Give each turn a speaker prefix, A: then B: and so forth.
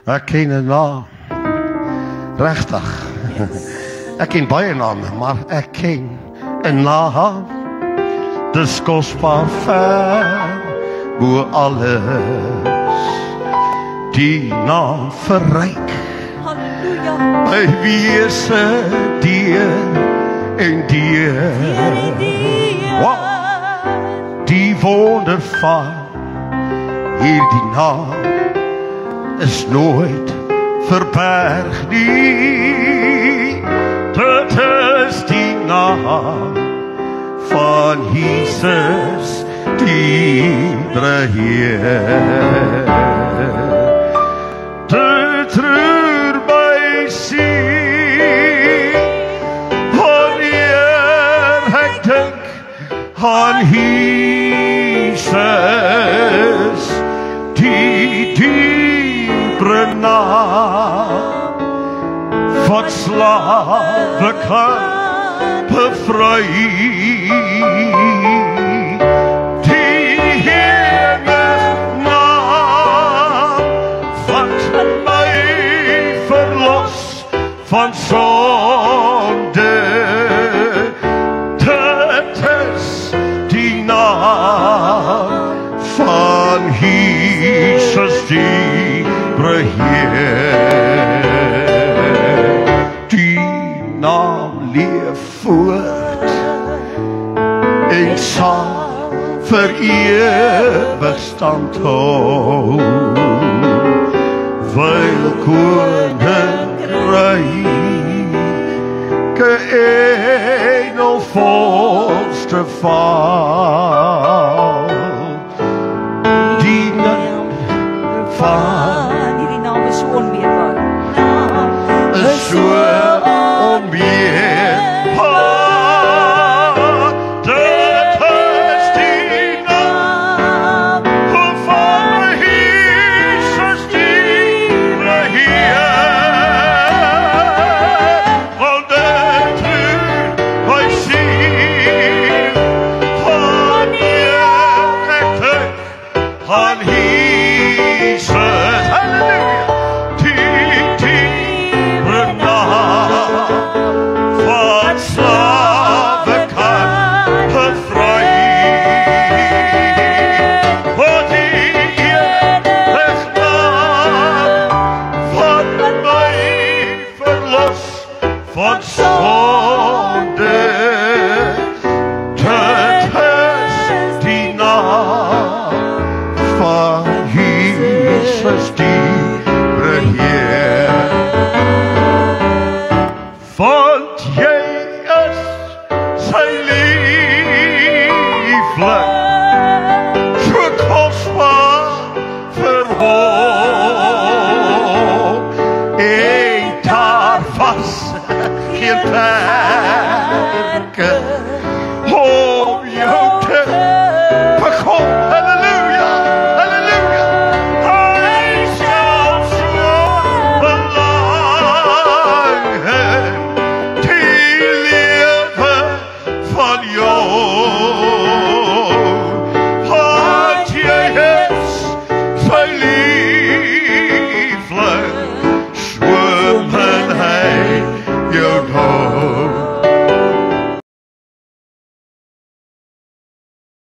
A: Ek ken 'n naam. Regtig. Ek ken baie name, maar ek ken 'n naam. Dis kosbaar ver bo alles. Die naam verryk.
B: Halleluja.
A: By wie is deur en deur. Wow. Die wonder van hierdie naam is nooit verberg nie. Dit is die naam van Jesus die Heer. Dit roer my siel wanneer ek dink aan Jesus die diepere naam wat slawe kan bevry. Die heilige naam wat my verlos van sonde. Dit is die naam van Jesus die Heer. Die naam leef voort en sal vir ewig stand hou. Wyl koninkryke engel volste vaar.